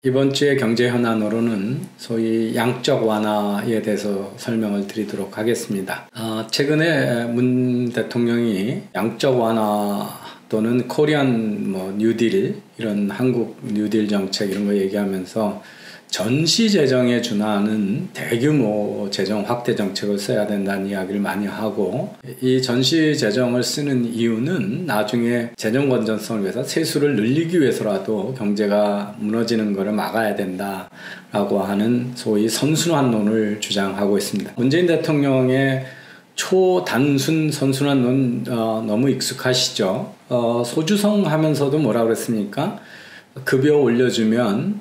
이번 주의 경제 현안으로는 소위 양적 완화에 대해서 설명을 드리도록 하겠습니다. 최근에 문 대통령이 양적 완화 또는 코리안 뉴딜, 이런 한국 뉴딜 정책 이런 거 얘기하면서 전시 재정에 준하는 대규모 재정 확대 정책을 써야 된다는 이야기를 많이 하고, 이 전시 재정을 쓰는 이유는 나중에 재정 건전성을 위해서 세수를 늘리기 위해서라도 경제가 무너지는 것을 막아야 된다라고 하는 소위 선순환론을 주장하고 있습니다. 문재인 대통령의 초단순 선순환론 너무 익숙하시죠? 소주성 하면서도 뭐라 그랬습니까? 급여 올려주면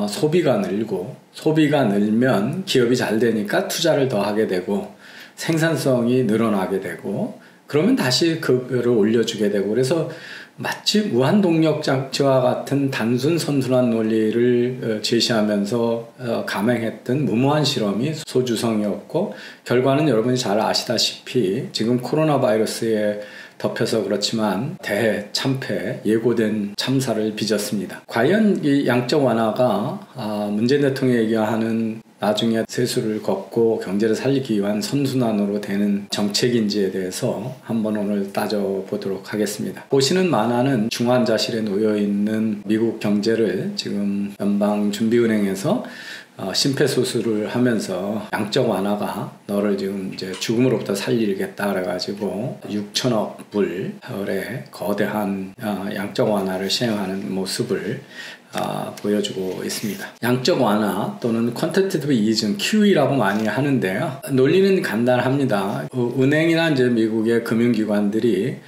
소비가 늘고, 소비가 늘면 기업이 잘 되니까 투자를 더 하게 되고 생산성이 늘어나게 되고, 그러면 다시 급여를 올려주게 되고, 그래서 마치 무한동력 장치와 같은 단순 선순환 논리를 제시하면서 감행했던 무모한 실험이 소주성이었고, 결과는 여러분이 잘 아시다시피 지금 코로나 바이러스에 덮여서 그렇지만 대참패, 예고된 참사를 빚었습니다. 과연 이 양적 완화가 문재인 대통령이 얘기하는 나중에 세수를 걷고 경제를 살리기 위한 선순환으로 되는 정책인지에 대해서 한번 오늘 따져보도록 하겠습니다. 보시는 만화는 중환자실에 놓여있는 미국 경제를 지금 연방준비은행에서 심폐소생술을 하면서 양적 완화가 너를 지금 이제 죽음으로부터 살리겠다 그래가지고 6천억 불의 거대한 양적 완화를 시행하는 모습을 보여주고 있습니다. 양적 완화 또는 퀀티티티브 이징, QE라고 많이 하는데요. 논리는 간단합니다. 은행이나 이제 미국의 금융기관들이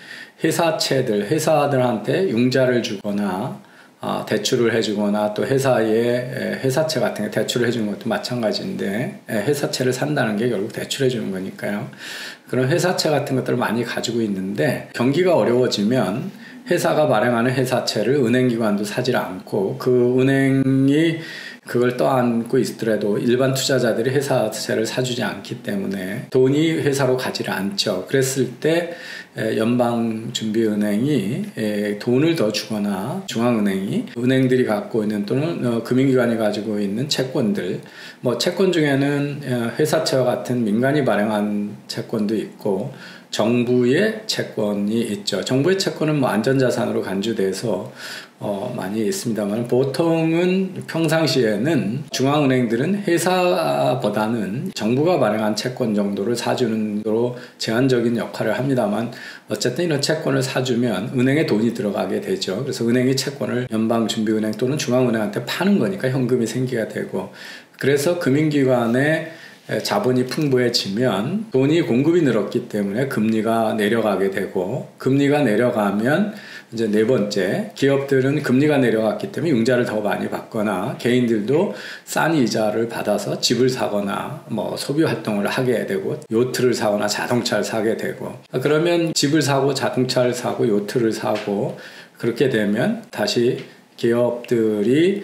회사들한테 융자를 주거나 대출을 해주거나, 또 회사에 회사채 같은 게 대출을 해주는 것도 마찬가지인데, 회사채를 산다는 게 결국 대출해주는 거니까요. 그런 회사채 같은 것들을 많이 가지고 있는데, 경기가 어려워지면 회사가 발행하는 회사채를 은행기관도 사지 않고, 그 은행이 그걸 떠안고 있더라도 일반 투자자들이 회사채를 사주지 않기 때문에 돈이 회사로 가지를 않죠. 그랬을 때 연방준비은행이 돈을 더 주거나 중앙은행이 은행들이 갖고 있는 또는 금융기관이 가지고 있는 채권들, 채권 중에는 회사채와 같은 민간이 발행한 채권도 있고 정부의 채권이 있죠. 정부의 채권은 안전자산으로 간주돼서 많이 있습니다만, 보통은 평상시에는 중앙은행들은 회사보다는 정부가 발행한 채권 정도를 사주는 으로 제한적인 역할을 합니다만, 어쨌든 이런 채권을 사주면 은행에 돈이 들어가게 되죠. 그래서 은행이 채권을 연방준비은행 또는 중앙은행한테 파는 거니까 현금이 생기게 되고, 그래서 금융기관의 자본이 풍부해지면 돈이 공급이 늘었기 때문에 금리가 내려가게 되고, 금리가 내려가면 이제 네 번째, 기업들은 금리가 내려갔기 때문에 융자를 더 많이 받거나, 개인들도 싼 이자를 받아서 집을 사거나 소비 활동을 하게 되고, 요트를 사거나 자동차를 사게 되고, 그러면 집을 사고 자동차를 사고 요트를 사고, 그렇게 되면 다시 기업들이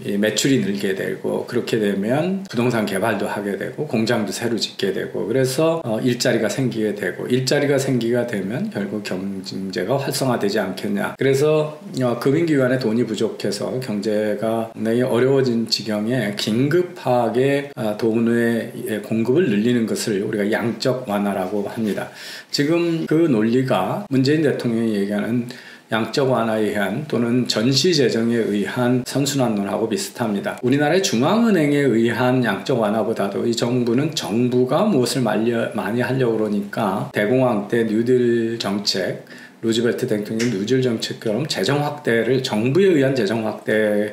매출이 늘게 되고, 그렇게 되면 부동산 개발도 하게 되고 공장도 새로 짓게 되고, 그래서 일자리가 생기게 되고, 일자리가 생기게 되면 결국 경제가 활성화되지 않겠냐. 그래서 금융기관에 돈이 부족해서 경제가 굉장히 어려워진 지경에 긴급하게 돈의 공급을 늘리는 것을 우리가 양적 완화라고 합니다. 지금 그 논리가 문재인 대통령이 얘기하는 양적 완화에 의한 또는 전시 재정에 의한 선순환론하고 비슷합니다. 우리나라의 중앙은행에 의한 양적 완화보다도 이 정부가 무엇을 많이 하려고 그러니까 대공황 때 뉴딜 정책, 루즈벨트 대통령의 뉴딜 정책처럼 재정 확대를, 정부에 의한 재정 확대에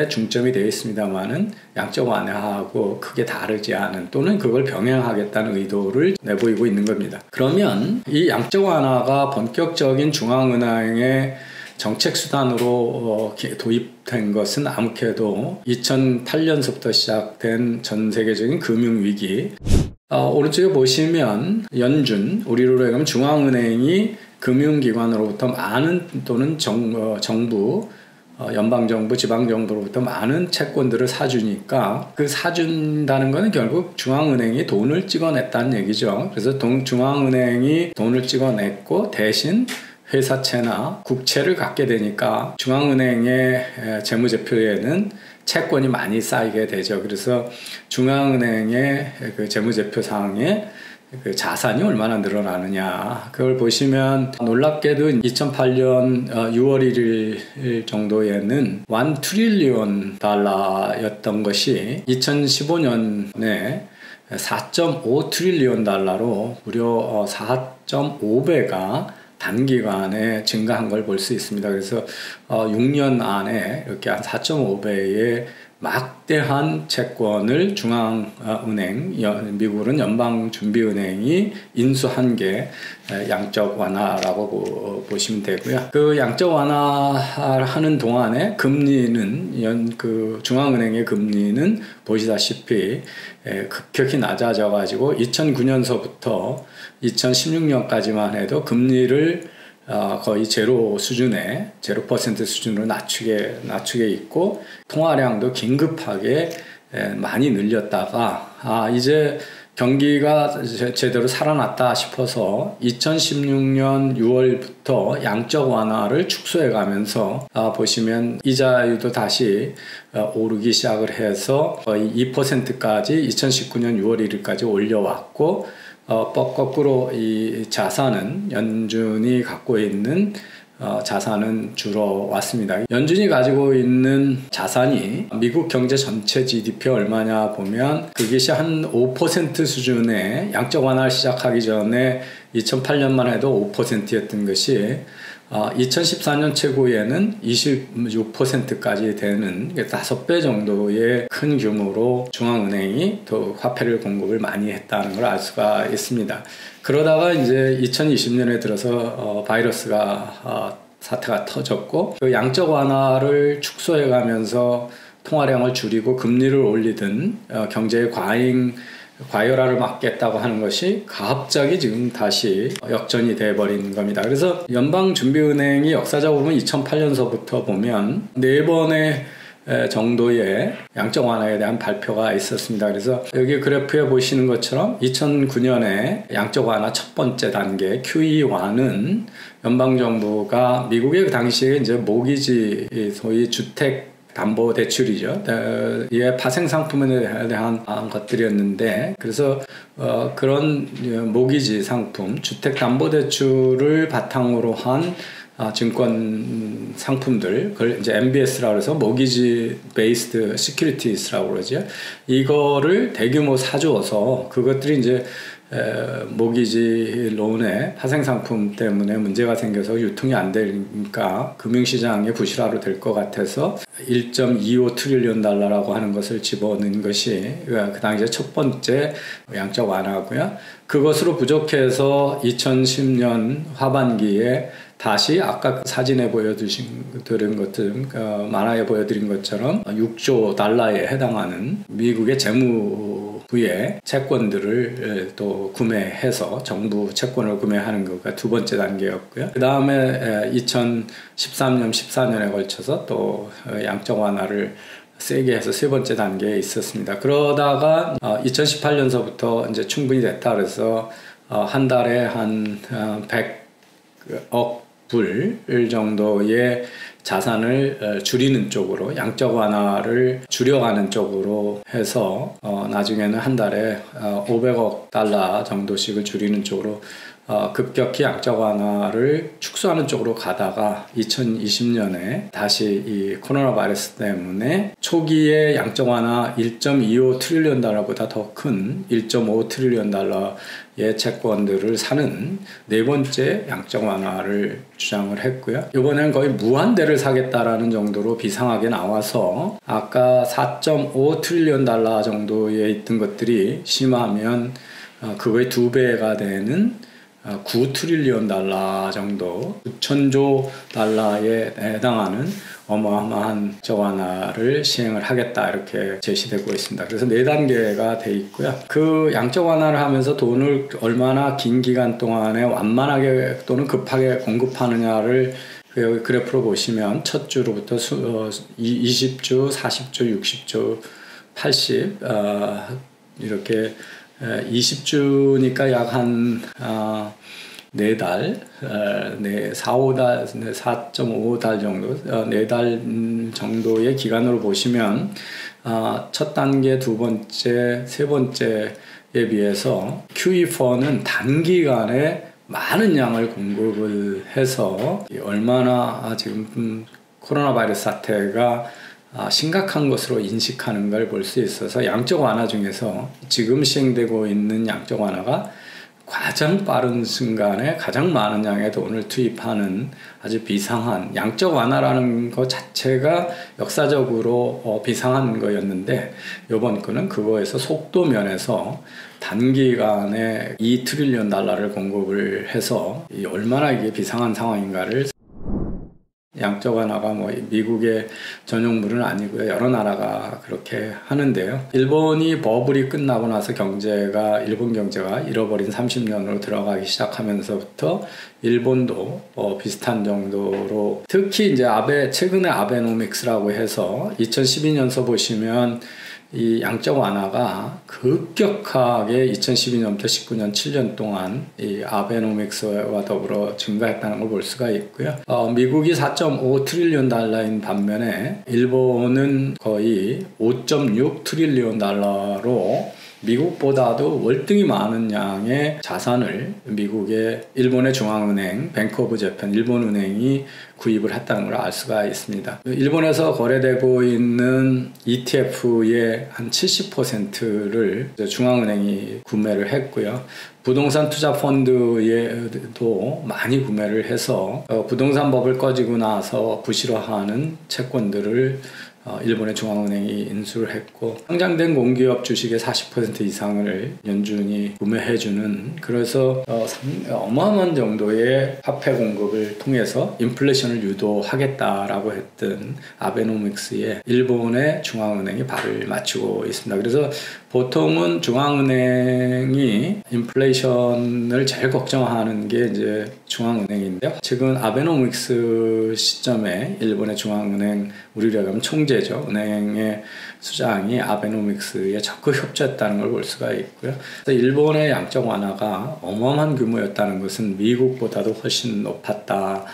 중점이 되어 있습니다만은 양적 완화하고 크게 다르지 않은, 또는 그걸 병행하겠다는 의도를 내보이고 있는 겁니다. 그러면 이 양적 완화가 본격적인 중앙은행의 정책 수단으로 도입된 것은 아무래도 2008년서부터 시작된 전 세계적인 금융위기, 오른쪽에 보시면 연준, 우리로 얘기하면 중앙은행이 금융기관으로부터 많은, 또는 정부, 연방정부, 지방정부로부터 많은 채권들을 사주니까, 그 사준다는 것은 결국 중앙은행이 돈을 찍어냈다는 얘기죠. 그래서 중앙은행이 돈을 찍어냈고, 대신 회사채나 국채를 갖게 되니까 중앙은행의 재무제표에는 채권이 많이 쌓이게 되죠. 그래서 중앙은행의 그 재무제표상에 그 자산이 얼마나 늘어나느냐 그걸 보시면 놀랍게도 2008년 6월 1일 정도에는 1 트릴리온 달러였던 것이 2015년에 4.5 트릴리온 달러로 무려 4.5배가 단기간에 증가한 걸 볼 수 있습니다. 그래서 6년 안에 이렇게 한 4.5배의 막대한 채권을 중앙은행, 미국은 연방준비은행이 인수한 게 양적 완화라고 보시면 되고요. 그 양적 완화하는 동안에 금리는 그 중앙은행의 금리는 보시다시피 급격히 낮아져 가지고 2009년서부터 2016년까지만 해도 금리를 거의 제로 수준에 0% 수준으로 낮추게 있고 통화량도 긴급하게 많이 늘렸다가 이제 경기가 제대로 살아났다 싶어서 2016년 6월부터 양적 완화를 축소해 가면서 보시면 이자율도 다시 오르기 시작을 해서 거의 2%까지 2019년 6월 1일까지 올려왔고 거꾸로 이 자산은 연준이 갖고 있는 자산은 줄어왔습니다. 연준이 가지고 있는 자산이 미국 경제 전체 GDP 얼마냐 보면 그것이 한 5% 수준의 양적 완화를 시작하기 전에 2008년만 해도 5%였던 것이 2014년 최고에는 26%까지 되는 5배 정도의 큰 규모로 중앙은행이 또 화폐를 공급을 많이 했다는 걸 알 수가 있습니다. 그러다가 이제 2020년에 들어서 사태가 터졌고 그 양적 완화를 축소해 가면서 통화량을 줄이고 금리를 올리던 경제의 과열화를 막겠다고 하는 것이 갑자기 지금 다시 역전이 돼버린 겁니다. 그래서 연방준비은행이 역사적으로 보면 2008년서부터 보면 4번의 정도의 양적 완화에 대한 발표가 있었습니다. 그래서 여기 그래프에 보시는 것처럼 2009년에 양적 완화 첫 번째 단계 QE1은 연방정부가 미국의 그 당시에 이제 모기지 소위 주택 담보대출이죠. 이게 파생상품에 대한 그것들이었는데 그래서 그런 모기지 상품, 주택담보대출을 바탕으로 한 증권 상품들, 그걸 이제 MBS라고 해서 모기지 베이스드 시큐리티스라고 그러죠. 이거를 대규모 사줘서 그것들이 이제 모기지 론의 파생상품 때문에 문제가 생겨서 유통이 안 되니까 금융시장의 부실화로 될 것 같아서 1.25 트릴리온 달러라고 하는 것을 집어넣은 것이 그 당시에 첫 번째 양적 완화고요. 그것으로 부족해서 2010년 하반기에 다시 아까 사진에 보여드린 것들, 만화에 보여드린 것처럼 6조 달러에 해당하는 미국의 재무부의 채권들을 또 구매해서 정부 채권을 구매하는 것가 두 번째 단계였고요. 그 다음에 2013년, 14년에 걸쳐서 또 양적 완화를 세게 해서 세 번째 단계에 있었습니다. 그러다가 2018년서부터 이제 충분히 됐다 그래서 한 달에 한 100억 불 정도의 자산을 줄이는 쪽으로 양적 완화를 줄여가는 쪽으로 해서 나중에는 한 달에 500억 달러 정도씩을 줄이는 쪽으로 급격히 양적 완화를 축소하는 쪽으로 가다가 2020년에 다시 이 코로나 바이러스 때문에 초기에 양적 완화 1.25 트릴리온 달러보다 더 큰 1.5 트릴리온 달러의 채권들을 사는 네 번째 양적 완화를 주장을 했고요. 이번에는 거의 무한대를 사겠다라는 정도로 비상하게 나와서 아까 4.5 트릴리온 달러 정도에 있던 것들이 심하면 그거의 2배가 되는 9 트릴리온 달러 정도, 9천조 달러에 해당하는 어마어마한 저완화를 시행을 하겠다 이렇게 제시되고 있습니다. 그래서 4단계가 돼 있고요. 그 양적 완화를 하면서 돈을 얼마나 긴 기간 동안에 완만하게 또는 급하게 공급하느냐를 여기 그래프로 보시면 첫 주로부터 20주, 40주, 60주, 80 이렇게 20주니까 약 한 4달, 4, 5달, 4.5달 정도, 4달 정도의 기간으로 보시면 첫 단계, 두 번째, 세 번째에 비해서 QE4는 단기간에 많은 양을 공급을 해서 얼마나 지금 코로나 바이러스 사태가 심각한 것으로 인식하는 걸 볼 수 있어서 양적 완화 중에서 지금 시행되고 있는 양적 완화가 가장 빠른 순간에 가장 많은 양의 돈을 투입하는 아주 비상한 양적 완화라는 것 자체가 역사적으로 비상한 거였는데 이번 거는 그거에서 속도 면에서 단기간에 2트릴리언 달러를 공급을 해서 얼마나 이게 비상한 상황인가를 양적 완화가 미국의 전용물은 아니고요. 여러 나라가 그렇게 하는데요. 일본이 버블이 끝나고 나서 일본 경제가 잃어버린 30년으로 들어가기 시작하면서부터 일본도 비슷한 정도로 특히 이제 최근에 아베노믹스라고 해서 2012년서 보시면 이 양적 완화가 급격하게 2012년부터 19년 7년 동안 이 아베노믹스와 더불어 증가했다는 걸 볼 수가 있고요. 미국이 4.5 트릴리언 달러인 반면에 일본은 거의 5.6 트릴리언 달러로 미국보다도 월등히 많은 양의 자산을 일본의 중앙은행, 뱅크 오브 재팬, 일본은행이 구입을 했다는 걸 알 수가 있습니다. 일본에서 거래되고 있는 ETF의 한 70%를 중앙은행이 구매를 했고요. 부동산 투자 펀드에도 많이 구매를 해서 부동산 법을 꺼지고 나서 부실화하는 채권들을 일본의 중앙은행이 인수를 했고 상장된 공기업 주식의 40% 이상을 연준이 구매해주는 그래서 어마어마한 정도의 화폐 공급을 통해서 인플레이션을 유도하겠다라고 했던 아베노믹스에 일본의 중앙은행이 발을 맞추고 있습니다. 그래서 보통은 중앙은행이 인플레이션을 제일 걱정하는 게 이제 중앙은행인데요. 지금 아베노믹스 시점에 일본의 중앙은행 우리로 하면 총재죠. 은행의 수장이 아베노믹스에 적극 협조했다는 걸 볼 수가 있고요. 그래서 일본의 양적 완화가 어마어마한 규모였다는 것은 미국보다도 훨씬 높았다.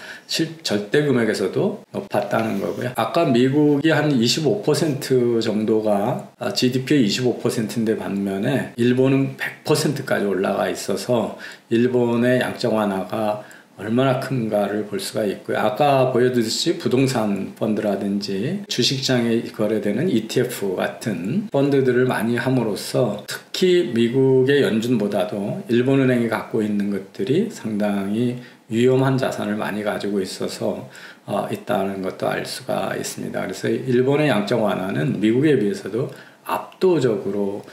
절대 금액에서도 높았다는 거고요. 아까 미국이 한 25% 정도가 GDP의 25%인데 반면에 일본은 100%까지 올라가 있어서 일본의 양적 완화가 얼마나 큰가를 볼 수가 있고요. 아까 보여드렸듯이 부동산 펀드라든지 주식시장에 거래되는 ETF 같은 펀드들을 많이 함으로써 특히 미국의 연준보다도 일본은행이 갖고 있는 것들이 상당히 위험한 자산을 많이 가지고 있어서 있다는 것도 알 수가 있습니다. 그래서 일본의 양적 완화는 미국에 비해서도 압도적으로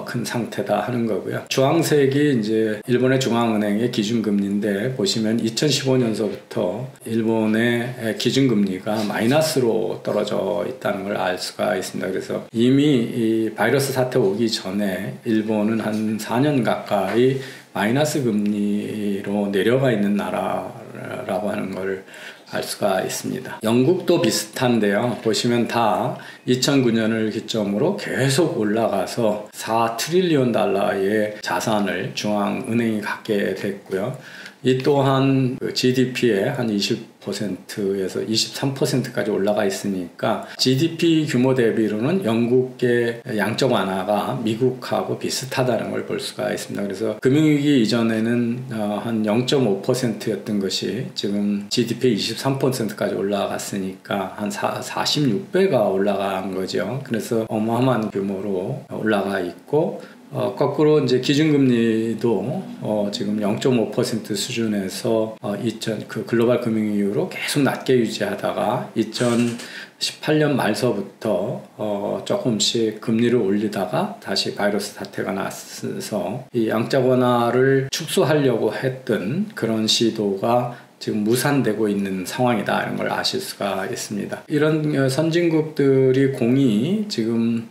큰 상태다 하는 거고요. 주황색이 이제 일본의 중앙은행의 기준금리인데 보시면 2015년서부터 일본의 기준금리가 마이너스로 떨어져 있다는 걸 알 수가 있습니다. 그래서 이미 이 바이러스 사태 오기 전에 일본은 한 4년 가까이 마이너스 금리로 내려가 있는 나라라고 하는 걸 알 수가 있습니다. 영국도 비슷한데요. 보시면 다 2009년을 기점으로 계속 올라가서 4 트릴리언 달러의 자산을 중앙은행이 갖게 됐고요. 이 또한 GDP의 한 20%에서 23%까지 올라가 있으니까 GDP 규모 대비로는 영국의 양적 완화가 미국하고 비슷하다는 걸 볼 수가 있습니다. 그래서 금융위기 이전에는 한 0.5%였던 것이 지금 GDP의 23%까지 올라갔으니까 한 46배가 올라간 거죠. 그래서 어마어마한 규모로 올라가 있고 거꾸로 이제 기준금리도 지금 0.5% 수준에서 그 글로벌 금융위 이후로 계속 낮게 유지하다가 2018년 말서부터 조금씩 금리를 올리다가 다시 바이러스 사태가 났어서 이 양적 완화를 축소하려고 했던 그런 시도가 지금 무산되고 있는 상황이다 이런 걸 아실 수가 있습니다. 이런 선진국들이 공이 지금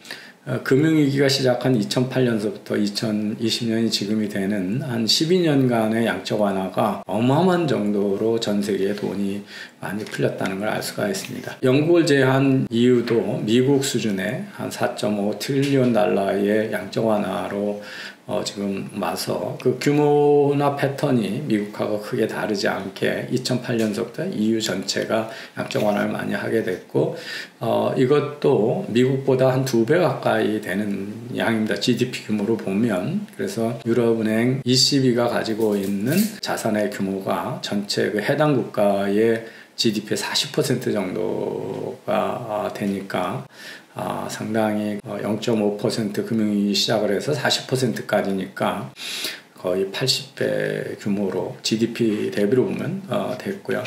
금융위기가 시작한 2008년서부터 2020년이 지금이 되는 한 12년간의 양적 완화가 어마어마한 정도로 전 세계에 돈이 많이 풀렸다는 걸 알 수가 있습니다. 영국을 제외한 이유도 미국 수준의 한 4.5 트릴리언 달러의 양적 완화로 지금 와서 그 규모나 패턴이 미국하고 크게 다르지 않게 2008년서부터 EU 전체가 양적 완화를 많이 하게 됐고 이것도 미국보다 한 2배 가까이 되는 양입니다. GDP 규모로 보면. 그래서 유럽은행 ECB가 가지고 있는 자산의 규모가 전체 그 해당 국가의 GDP의 40% 정도가 되니까 상당히 0.5% 금융위기 시작을 해서 40%까지니까 거의 80배 규모로 GDP 대비로 보면 됐고요.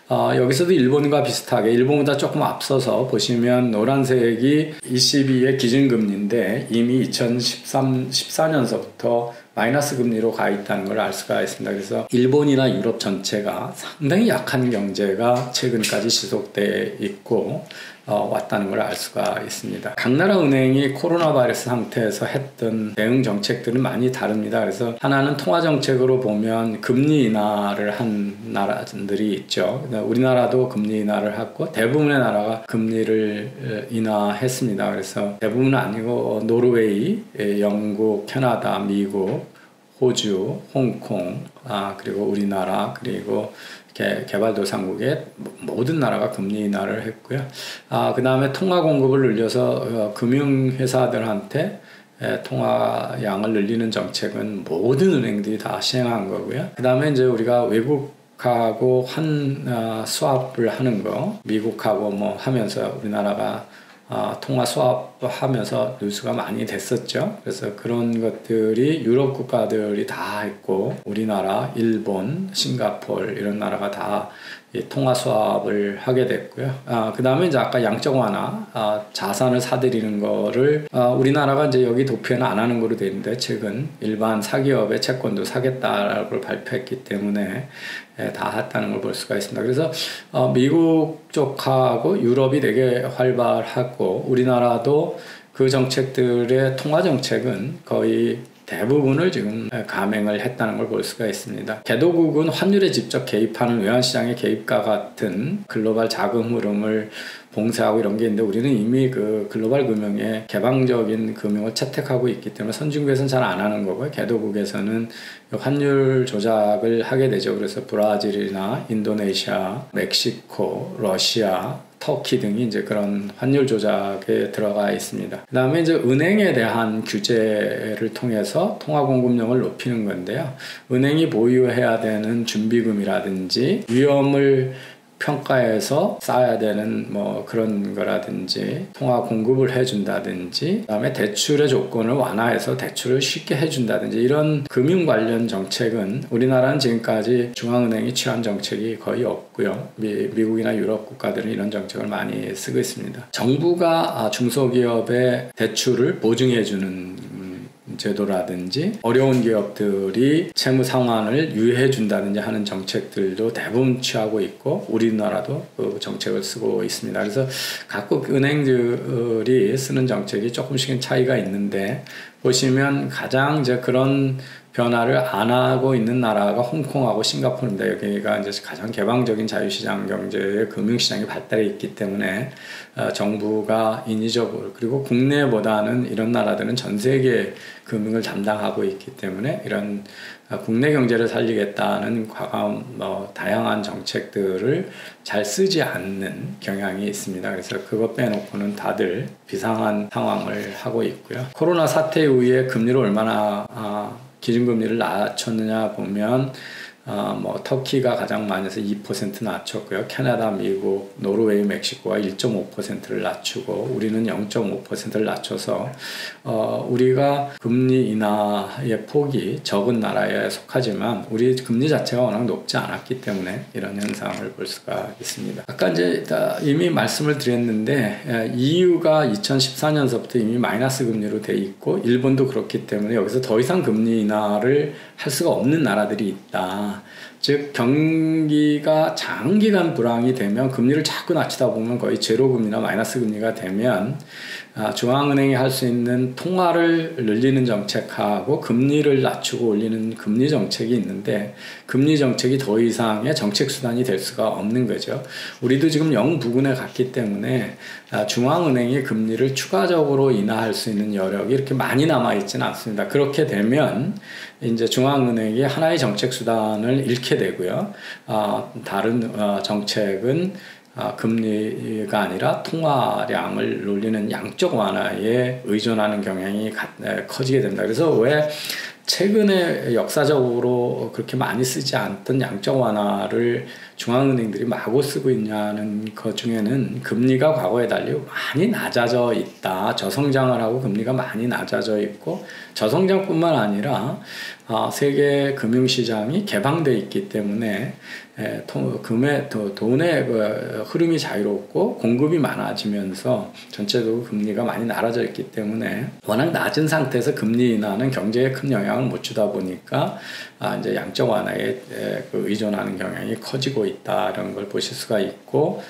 여기서도 일본과 비슷하게 일본보다 조금 앞서서 보시면 노란색이 ECB의 기준금리인데 이미 2014년서부터 마이너스 금리로 가 있다는 걸 알 수가 있습니다. 그래서 일본이나 유럽 전체가 상당히 약한 경제가 최근까지 지속돼 있고 왔다는 걸 알 수가 있습니다. 각 나라 은행이 코로나 바이러스 상태에서 했던 대응 정책들은 많이 다릅니다. 그래서 하나는 통화 정책으로 보면 금리 인하를 한 나라들이 있죠. 우리나라도 금리 인하를 했고 대부분의 나라가 금리를 인하했습니다. 그래서 대부분은 아니고 노르웨이, 영국, 캐나다, 미국, 호주, 홍콩, 그리고 우리나라, 그리고 개발도상국의 모든 나라가 금리 인하를 했고요. 그 다음에 통화 공급을 늘려서 금융회사들한테 통화량을 늘리는 정책은 모든 은행들이 다 시행한 거고요. 그 다음에 이제 우리가 외국하고 스왑을 하는 거, 미국하고 뭐 하면서 우리나라가 통화 수합하면서 뉴스가 많이 됐었죠. 그래서 그런 것들이 유럽 국가들이 다 했고 우리나라, 일본, 싱가포르 이런 나라가 다 이 통화 수합을 하게 됐고요. 그 다음에 이제 아까 양적 완화, 자산을 사들이는 거를 우리나라가 이제 여기 도표는 안 하는 거로 되어 있는데 최근 일반 사기업의 채권도 사겠다라고 발표했기 때문에 다 했다는 걸 볼 수가 있습니다. 그래서 미국 쪽하고 유럽이 되게 활발하고 우리나라도 그 정책들의 통화 정책은 거의 대부분을 지금 감행을 했다는 걸 볼 수가 있습니다. 개도국은 환율에 직접 개입하는 외환시장의 개입과 같은 글로벌 자금 흐름을 봉쇄하고 이런 게 있는데 우리는 이미 그 글로벌 금융의 개방적인 금융을 채택하고 있기 때문에 선진국에서는 잘 안 하는 거고요. 개도국에서는 환율 조작을 하게 되죠. 그래서 브라질이나 인도네시아, 멕시코, 러시아, 터키 등이 이제 그런 환율 조작에 들어가 있습니다. 그 다음에 이제 은행에 대한 규제를 통해서 통화 공급력을 높이는 건데요. 은행이 보유해야 되는 준비금이라든지 위험을 평가해서 쌓아야 되는 뭐 그런 거라든지 통화 공급을 해준다든지 그다음에 대출의 조건을 완화해서 대출을 쉽게 해준다든지 이런 금융 관련 정책은 우리나라는 지금까지 중앙은행이 취한 정책이 거의 없고요. 미국이나 유럽 국가들은 이런 정책을 많이 쓰고 있습니다. 정부가 중소기업의 대출을 보증해주는 제도라든지 어려운 기업들이 채무 상환을 유예해 준다든지 하는 정책들도 대부분 취하고 있고 우리나라도 그 정책을 쓰고 있습니다. 그래서 각국 은행들이 쓰는 정책이 조금씩은 차이가 있는데 보시면 가장 이제 그런 변화를 안 하고 있는 나라가 홍콩하고 싱가포르입니다. 여기가 이제 가장 개방적인 자유시장 경제의 금융시장이 발달해 있기 때문에 정부가 인위적으로 그리고 국내보다는 이런 나라들은 전 세계 금융을 담당하고 있기 때문에 이런 국내 경제를 살리겠다는 다양한 정책들을 잘 쓰지 않는 경향이 있습니다. 그래서 그것 빼놓고는 다들 비상한 상황을 하고 있고요. 코로나 사태 이후에 금리를 얼마나 기준금리를 낮췄느냐 보면 터키가 가장 많이 해서 2% 낮췄고요. 캐나다, 미국, 노르웨이, 멕시코가 1.5%를 낮추고 우리는 0.5%를 낮춰서 우리가 금리 인하의 폭이 적은 나라에 속하지만 우리 금리 자체가 워낙 높지 않았기 때문에 이런 현상을 볼 수가 있습니다. 아까 이제 이미 말씀을 드렸는데 EU가 2014년서부터 이미 마이너스 금리로 돼 있고 일본도 그렇기 때문에 여기서 더 이상 금리 인하를 할 수가 없는 나라들이 있다. 있다. 즉 경기가 장기간 불황이 되면 금리를 자꾸 낮추다 보면 거의 제로금리나 마이너스 금리가 되면 중앙은행이 할 수 있는 통화를 늘리는 정책하고 금리를 낮추고 올리는 금리 정책이 있는데 금리 정책이 더 이상의 정책 수단이 될 수가 없는 거죠. 우리도 지금 영부근에 갔기 때문에 중앙은행이 금리를 추가적으로 인하할 수 있는 여력이 이렇게 많이 남아 있지는 않습니다. 그렇게 되면 이제 중앙은행이 하나의 정책 수단을 잃게 되고요. 다른 정책은 금리가 아니라 통화량을 올리는 양적 완화에 의존하는 경향이 커지게 됩니다. 그래서 왜 최근에 역사적으로 그렇게 많이 쓰지 않던 양적 완화를 중앙은행들이 마구 쓰고 있냐는 것 중에는 금리가 과거에 달리 많이 낮아져 있다. 저성장을 하고 금리가 많이 낮아져 있고 저성장뿐만 아니라 세계 금융시장이 개방되어 있기 때문에 돈의 흐름이 자유롭고 공급이 많아지면서 전체적으로 금리가 많이 낮아져 있기 때문에 워낙 낮은 상태에서 금리 인하는 경제에 큰 영향을 못 주다 보니까 이제 양적 완화에 의존하는 경향이 커지고 있다는 걸 보실 수가 있고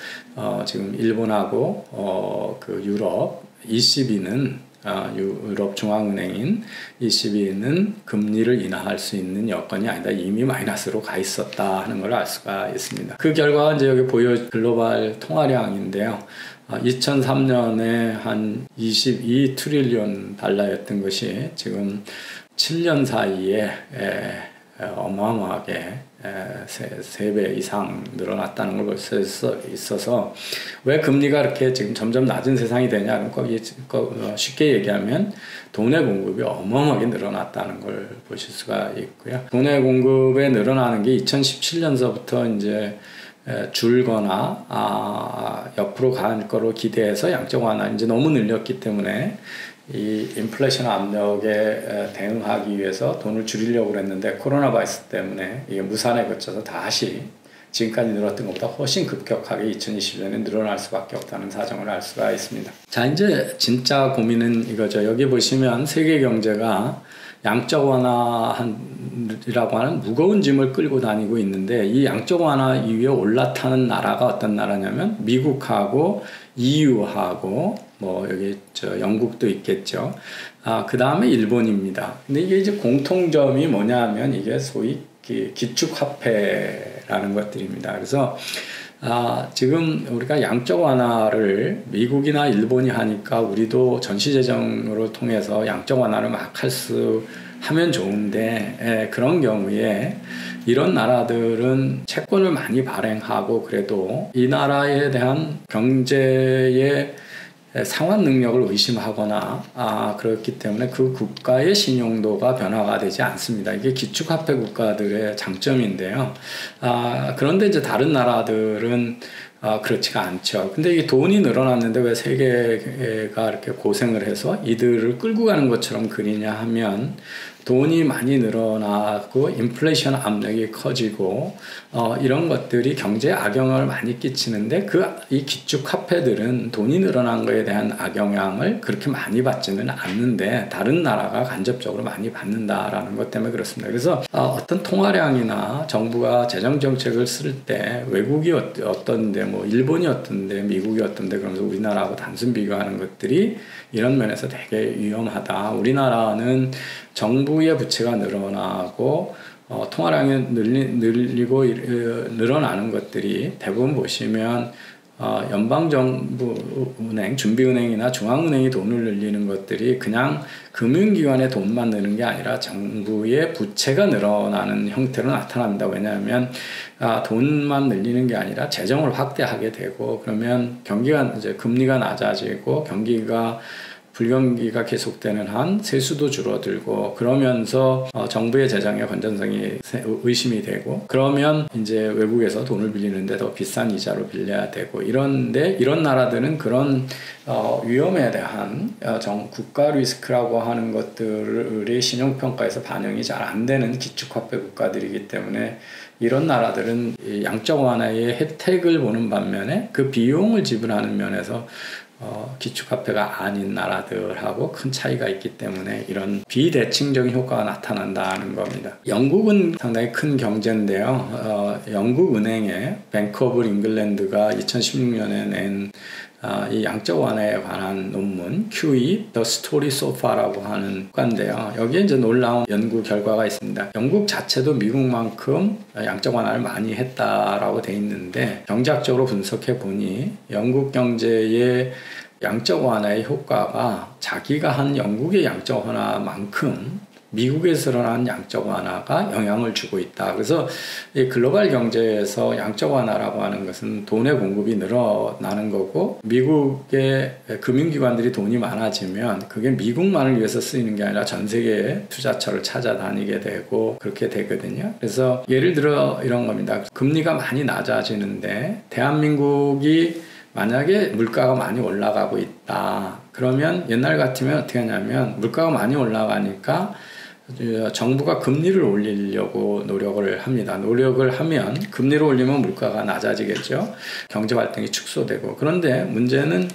지금 일본하고 유럽 ECB는 유럽 중앙은행인 ECB는 금리를 인하할 수 있는 여건이 아니다. 이미 마이너스로 가 있었다 하는 걸 알 수가 있습니다. 그 결과가 이제 여기 글로벌 통화량인데요. 2003년에 한 22 트릴리온 달러였던 것이 지금 7년 사이에 어마어마하게 3배 이상 늘어났다는 걸 볼 수 있어서 왜 금리가 이렇게 지금 점점 낮은 세상이 되냐? 쉽게 얘기하면 돈의 공급이 어마어마하게 늘어났다는 걸 보실 수가 있고요. 돈의 공급에 늘어나는 게 2017년서부터 이제 줄거나 옆으로 갈 거로 기대해서 양적 완화 이제 너무 늘렸기 때문에 이 인플레이션 압력에 대응하기 위해서 돈을 줄이려고 했는데 코로나 바이러스 때문에 이게 무산에 거쳐서 다시 지금까지 늘었던 것보다 훨씬 급격하게 2020년에 늘어날 수밖에 없다는 사정을 알 수가 있습니다. 자, 이제 진짜 고민은 이거죠. 여기 보시면 세계 경제가 양적 완화이라고 하는 무거운 짐을 끌고 다니고 있는데 이 양적 완화 이후에 올라타는 나라가 어떤 나라냐면 미국하고 EU하고 여기 영국도 있겠죠. 그 다음에 일본입니다. 근데 이게 이제 공통점이 뭐냐면 이게 소위 기축화폐라는 것들입니다. 그래서 지금 우리가 양적 완화를 미국이나 일본이 하니까 우리도 전시재정으로 통해서 양적 완화를 막 하면 좋은데 그런 경우에 이런 나라들은 채권을 많이 발행하고 그래도 이 나라에 대한 경제의 상환 능력을 의심하거나 그렇기 때문에 그 국가의 신용도가 변화가 되지 않습니다. 이게 기축화폐 국가들의 장점인데요. 그런데 이제 다른 나라들은 그렇지가 않죠. 근데 이게 돈이 늘어났는데 왜 세계가 이렇게 고생을 해서 이들을 끌고 가는 것처럼 그리냐 하면 돈이 많이 늘어나고 인플레이션 압력이 커지고 이런 것들이 경제에 악영향을 많이 끼치는데 이 기축 화폐들은 돈이 늘어난 거에 대한 악영향을 그렇게 많이 받지는 않는데 다른 나라가 간접적으로 많이 받는다라는 것 때문에 그렇습니다. 그래서 어떤 통화량이나 정부가 재정 정책을 쓸 때 외국이 어떤데 일본이 어떤데 미국이 어떤데 그러면서 우리나라하고 단순 비교하는 것들이 이런 면에서 되게 위험하다. 우리나라는 정부의 부채가 늘어나고 통화량이 늘리고 늘어나는 것들이 대부분 보시면 연방정부 은행, 준비은행이나 중앙은행이 돈을 늘리는 것들이 그냥 금융기관의 돈만 느는 게 아니라 정부의 부채가 늘어나는 형태로 나타납니다. 왜냐하면 돈만 늘리는 게 아니라 재정을 확대하게 되고 그러면 이제 금리가 낮아지고 불경기가 계속되는 한 세수도 줄어들고 그러면서 정부의 재정의 건전성이 의심이 되고 그러면 이제 외국에서 돈을 빌리는데 더 비싼 이자로 빌려야 되고 이런데 이런 나라들은 그런 위험에 대한 국가 리스크라고 하는 것들의 신용평가에서 반영이 잘 안 되는 기축화폐 국가들이기 때문에 이런 나라들은 양적 완화의 혜택을 보는 반면에 그 비용을 지불하는 면에서 기축화폐가 아닌 나라들하고 큰 차이가 있기 때문에 이런 비대칭적인 효과가 나타난다는 겁니다. 영국은 상당히 큰 경제인데요. 영국 은행의 뱅크 오브 잉글랜드가 2016년에 낸 이 양적 완화에 관한 논문 QE The Story So Far라고 하는 과인데요. 여기에 이제 놀라운 연구 결과가 있습니다. 영국 자체도 미국만큼 양적 완화를 많이 했다라고 돼 있는데 경제학적으로 분석해 보니 영국 경제의 양적 완화의 효과가 자기가 한 영국의 양적 완화만큼 미국에서 일어난 양적 완화가 영향을 주고 있다. 그래서 이 글로벌 경제에서 양적 완화라고 하는 것은 돈의 공급이 늘어나는 거고 미국의 금융기관들이 돈이 많아지면 그게 미국만을 위해서 쓰이는 게 아니라 전 세계의 투자처를 찾아다니게 되고 그렇게 되거든요. 그래서 예를 들어 이런 겁니다. 금리가 많이 낮아지는데 대한민국이 만약에 물가가 많이 올라가고 있다. 그러면 옛날 같으면 어떻게 하냐면 물가가 많이 올라가니까 정부가 금리를 올리려고 노력을 합니다. 노력을 하면 금리를 올리면 물가가 낮아지겠죠. 경제 활동이 축소되고. 그런데 문제는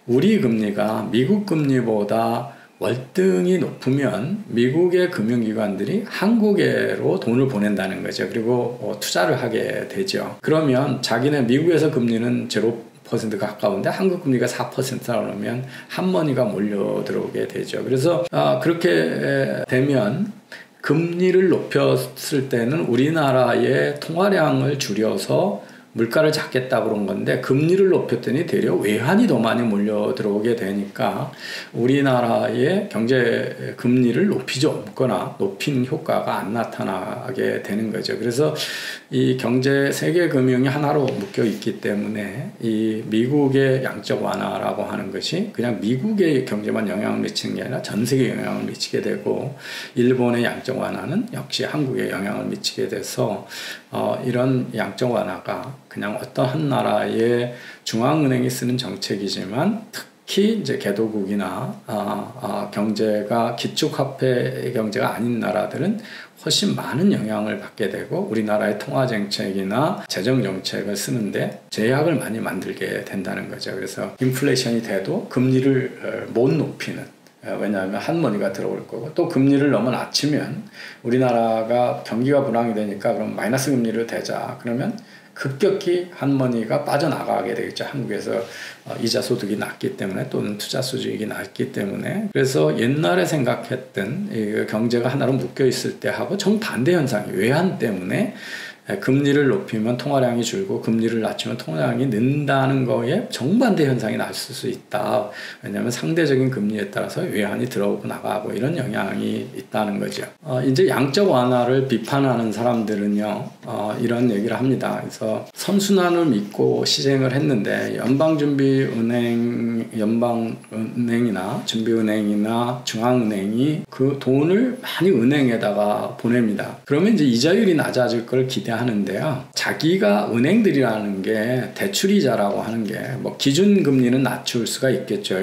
우리 금리가 미국 금리보다 월등히 높으면 미국의 금융기관들이 한국으로 돈을 보낸다는 거죠. 그리고 투자를 하게 되죠. 그러면 자기네 미국에서 금리는 0% 가까운데 한국 금리가 4%라 그러면 한머니가 몰려 들어오게 되죠. 그래서 그렇게 되면 금리를 높였을 때는 우리나라의 통화량을 줄여서 물가를 잡겠다 그런 건데 금리를 높였더니 되려 외환이 더 많이 몰려 들어오게 되니까 우리나라의 경제 금리를 높이지 않거나 높인 효과가 안 나타나게 되는 거죠. 그래서 이 경제 세계 금융이 하나로 묶여 있기 때문에 이 미국의 양적 완화라고 하는 것이 그냥 미국의 경제만 영향을 미치는 게 아니라 전 세계에 영향을 미치게 되고 일본의 양적 완화는 역시 한국에 영향을 미치게 돼서 이런 양적 완화가 그냥 어떤 한 나라의 중앙은행이 쓰는 정책이지만 특히 이제 개도국이나 경제가 기축화폐 경제가 아닌 나라들은 훨씬 많은 영향을 받게 되고 우리나라의 통화정책이나 재정정책을 쓰는데 제약을 많이 만들게 된다는 거죠. 그래서 인플레이션이 돼도 금리를 못 높이는 왜냐하면 한머니가 들어올 거고 또 금리를 너무 낮추면 우리나라가 경기가 불황이 되니까 그럼 마이너스 금리를 대자 그러면 급격히 한머니가 빠져나가게 되겠죠. 한국에서 이자 소득이 낮기 때문에 또는 투자 수익이 낮기 때문에 그래서 옛날에 생각했던 경제가 하나로 묶여 있을 때하고 정반대 현상이 외환 때문에 금리를 높이면 통화량이 줄고 금리를 낮추면 통화량이 는다는 거에 정반대 현상이 날 수 있다. 왜냐하면 상대적인 금리에 따라서 외환이 들어오고 나가고 이런 영향이 있다는 거죠. 이제 양적 완화를 비판하는 사람들은요. 이런 얘기를 합니다. 그래서 선순환을 믿고 시행을 했는데 연방은행이나 준비은행이나 중앙은행이 그 돈을 많이 은행에다가 보냅니다. 그러면 이제 이자율이 낮아질 걸 기대하는데요. 자기가 은행들이라는 게 대출이자라고 하는 게 뭐 기준금리는 낮출 수가 있겠죠.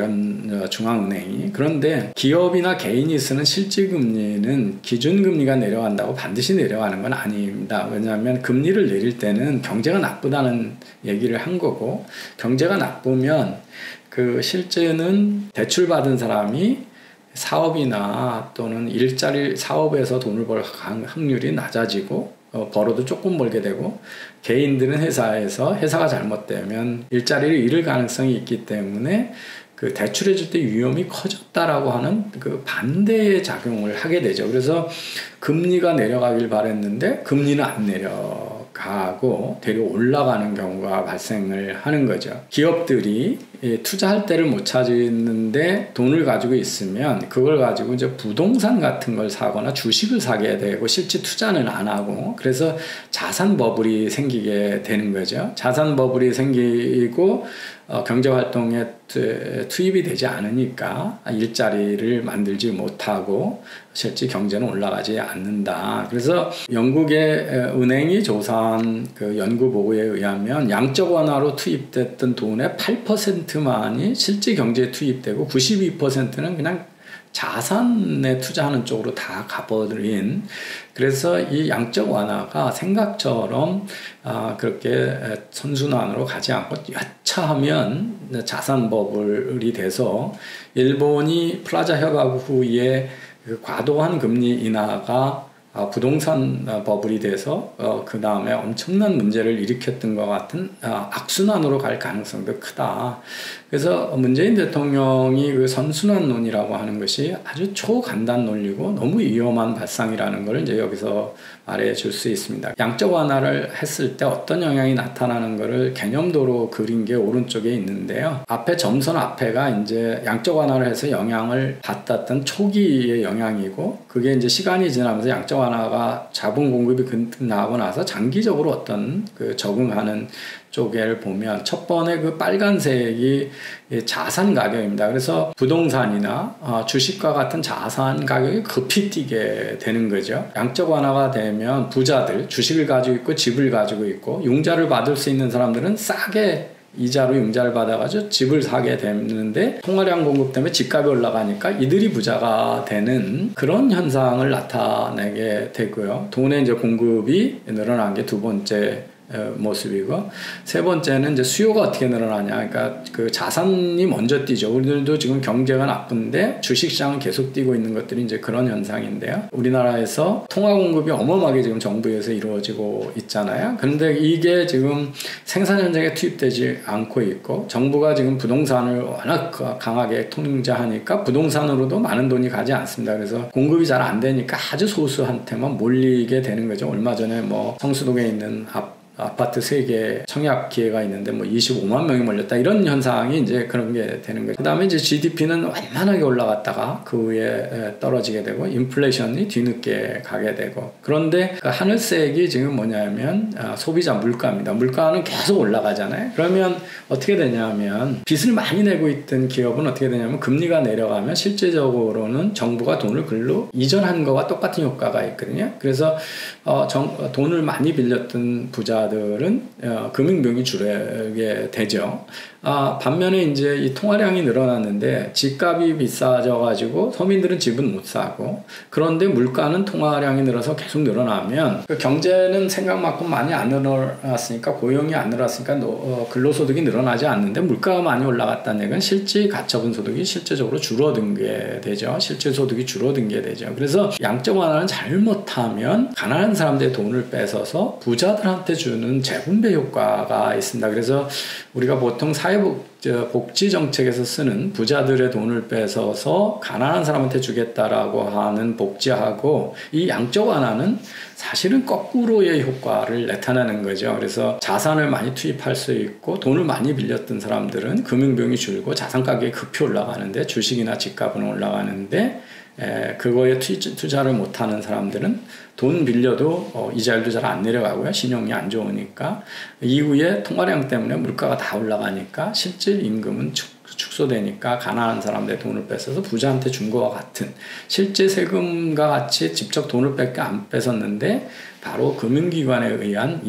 중앙은행이. 그런데 기업이나 개인이 쓰는 실질금리는 기준금리가 내려간다고 반드시 내려가는 건 아닙니다. 왜냐하면 금리를 내릴 때는 경제가 나쁘다는 얘기를 한 거고 경제가 나쁘면 그 실제는 대출받은 사람이 사업이나 또는 일자리 사업에서 돈을 벌 확률이 낮아지고 벌어도 조금 벌게 되고 개인들은 회사가 잘못되면 일자리를 잃을 가능성이 있기 때문에 그 대출해 줄 때 위험이 커졌다라고 하는 그 반대의 작용을 하게 되죠. 그래서 금리가 내려가길 바랬는데 금리는 안 내려가고 되려 올라가는 경우가 발생을 하는 거죠. 기업들이 투자할 때를 못 찾는데 돈을 가지고 있으면 그걸 가지고 이제 부동산 같은 걸 사거나 주식을 사게 되고 실제 투자는 안 하고 그래서 자산 버블이 생기게 되는 거죠. 자산 버블이 생기고 경제활동에 투입이 되지 않으니까 일자리를 만들지 못하고 실제 경제는 올라가지 않는다. 그래서 영국의 은행이 조사한 그 연구 보고에 의하면 양적 완화로 투입됐던 돈의 8%만이 실제 경제에 투입되고 92%는 그냥 자산에 투자하는 쪽으로 다 가버린 그래서 이 양적 완화가 생각처럼 그렇게 선순환으로 가지 않고 여차하면 자산 버블이 돼서 일본이 플라자 협약 후에 그 과도한 금리 인하가 부동산 버블이 돼서 그 다음에 엄청난 문제를 일으켰던 것 같은 악순환으로 갈 가능성도 크다. 그래서 문재인 대통령이 그 선순환론이라고 하는 것이 아주 초간단 논리고 너무 위험한 발상이라는 걸 이제 여기서 말해 줄 수 있습니다. 양적 완화를 했을 때 어떤 영향이 나타나는 것을 개념도로 그린 게 오른쪽에 있는데요. 앞에 점선 앞에가 이제 양적 완화를 해서 영향을 받았던 초기의 영향이고, 그게 이제 시간이 지나면서 양적 완화가 자본 공급이 끝나고 나서 장기적으로 어떤 그 적응하는 쪽을 보면 첫 번에 그 빨간색이 자산 가격입니다. 그래서 부동산이나 주식과 같은 자산 가격이 급히 뛰게 되는 거죠. 양적 완화가 되면 부자들, 주식을 가지고 있고 집을 가지고 있고 융자를 받을 수 있는 사람들은 싸게 이자로 융자를 받아가지고 집을 사게 되는데, 통화량 공급 때문에 집값이 올라가니까 이들이 부자가 되는 그런 현상을 나타내게 되고요. 돈의 이제 공급이 늘어난 게 두 번째 모습이고, 세 번째는 이제 수요가 어떻게 늘어나냐. 그러니까 그 자산이 먼저 뛰죠. 우리들도 지금 경제가 나쁜데 주식시장은 계속 뛰고 있는 것들이 이제 그런 현상인데요. 우리나라에서 통화 공급이 어마어마하게 지금 정부에서 이루어지고 있잖아요. 그런데 이게 지금 생산 현장에 투입되지 않고 있고, 정부가 지금 부동산을 워낙 강하게 통제하니까 부동산으로도 많은 돈이 가지 않습니다. 그래서 공급이 잘 안 되니까 아주 소수한테만 몰리게 되는 거죠. 얼마 전에 뭐 성수동에 있는 아파트 3개 청약 기회가 있는데 뭐 25만 명이 몰렸다, 이런 현상이 이제 그런 게 되는 거죠. 그 다음에 이제 GDP는 완만하게 올라갔다가 그 후에 떨어지게 되고, 인플레이션이 뒤늦게 가게 되고, 그런데 그 하늘색이 지금 뭐냐면 소비자 물가입니다. 물가는 계속 올라가잖아요. 그러면 어떻게 되냐면, 빚을 많이 내고 있던 기업은 어떻게 되냐면 금리가 내려가면 실제적으로는 정부가 돈을 글로 이전한 거와 똑같은 효과가 있거든요. 그래서 돈을 많이 빌렸던 부자들은 금융비용이 줄게 되죠. 반면에 이제 이 통화량이 늘어났는데 집값이 비싸져가지고 서민들은 집은 못 사고, 그런데 물가는 통화량이 늘어서 계속 늘어나면 그 경제는 생각만큼 많이 안 늘어났으니까, 고용이 안 늘어났으니까 근로소득이 늘어나지 않는데 물가가 많이 올라갔다는 얘기는 실질 가처분 소득이 실제적으로 줄어든 게 되죠. 실질 소득이 줄어든 게 되죠. 그래서 양적 완화는 잘못하면 가난한 사람들의 돈을 뺏어서 부자들한테 주는 재분배 효과가 있습니다. 그래서 우리가 보통 복지 정책에서 쓰는 부자들의 돈을 뺏어서 가난한 사람한테 주겠다라고 하는 복지하고, 이 양적 완화는 사실은 거꾸로의 효과를 나타내는 거죠. 그래서 자산을 많이 투입할 수 있고 돈을 많이 빌렸던 사람들은 금융비용이 줄고 자산 가격이 급히 올라가는데, 주식이나 집값은 올라가는데 그거에 투자를 못하는 사람들은 돈 빌려도 이자율도 잘 안 내려가고요. 신용이 안 좋으니까. 이후에 통화량 때문에 물가가 다 올라가니까 실질 임금은 축소되니까 가난한 사람들의 돈을 뺏어서 부자한테 준 것과 같은, 실제 세금과 같이 직접 돈을 안 뺏었는데 바로 금융기관에 의한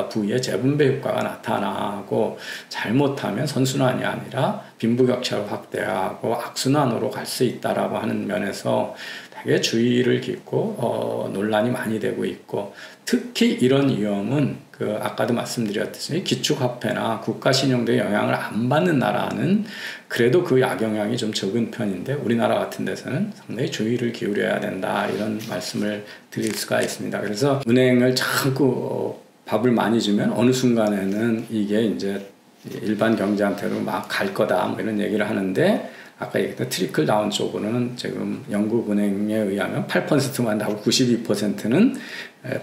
부의 재분배 효과가 나타나고, 잘못하면 선순환이 아니라 빈부격차를 확대하고 악순환으로 갈 수 있다라고 하는 면에서 되게 주의를 깊고 논란이 많이 되고 있고, 특히 이런 위험은 아까도 말씀드렸듯이 기축화폐나 국가신용도에 영향을 안 받는 나라는 그래도 그 악영향이 좀 적은 편인데, 우리나라 같은 데서는 상당히 주의를 기울여야 된다, 이런 말씀을 드릴 수가 있습니다. 그래서 은행을 자꾸 밥을 많이 주면 어느 순간에는 이게 이제 일반 경제한테로 막 갈 거다, 뭐 이런 얘기를 하는데, 아까 얘기했던 트리클 다운 쪽으로는 지금 영국 은행에 의하면 8%만 나고 92%는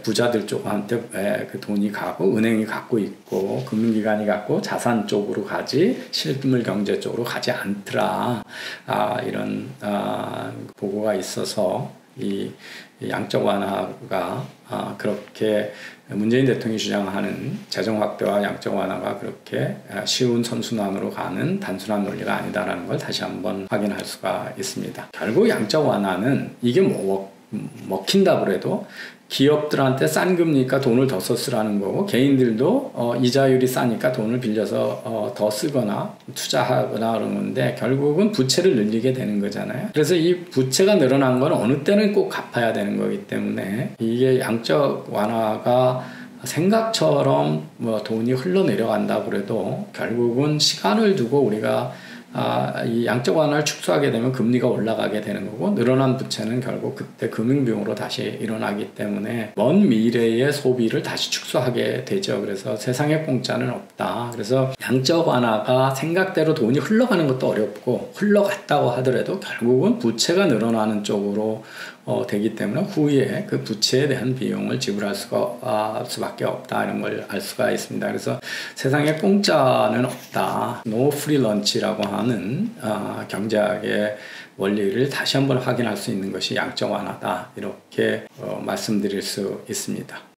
부자들 쪽한테 그 돈이 가고, 은행이 갖고 있고 금융기관이 갖고 자산 쪽으로 가지 실물 경제 쪽으로 가지 않더라, 이런 보고가 있어서 이 양적 완화가 그렇게 문재인 대통령이 주장하는 재정 확대와 양적 완화가 그렇게 쉬운 선순환으로 가는 단순한 논리가 아니다라는 걸 다시 한번 확인할 수가 있습니다. 결국 양적 완화는 이게 먹힌다고 해도 기업들한테 싼 금리니까 돈을 더 쓰라는 거고, 개인들도 이자율이 싸니까 돈을 빌려서 더 쓰거나 투자하거나 그런 건데, 결국은 부채를 늘리게 되는 거잖아요. 그래서 이 부채가 늘어난 건 어느 때는 꼭 갚아야 되는 거기 때문에, 이게 양적 완화가 생각처럼 돈이 흘러내려간다고 그래도 결국은 시간을 두고 우리가 이 양적 완화를 축소하게 되면 금리가 올라가게 되는 거고 늘어난 부채는 결국 그때 금융비용으로 다시 일어나기 때문에 먼 미래의 소비를 다시 축소하게 되죠. 그래서 세상에 공짜는 없다. 그래서 양적 완화가 생각대로 돈이 흘러가는 것도 어렵고 흘러갔다고 하더라도 결국은 부채가 늘어나는 쪽으로 되기 때문에 후에 그 부채에 대한 비용을 지불할 수밖에 없다 이런 걸 알 수가 있습니다. 그래서 세상에 공짜는 없다. No free lunch라고 하는 경제학의 원리를 다시 한번 확인할 수 있는 것이 양적 완화다 이렇게 말씀드릴 수 있습니다.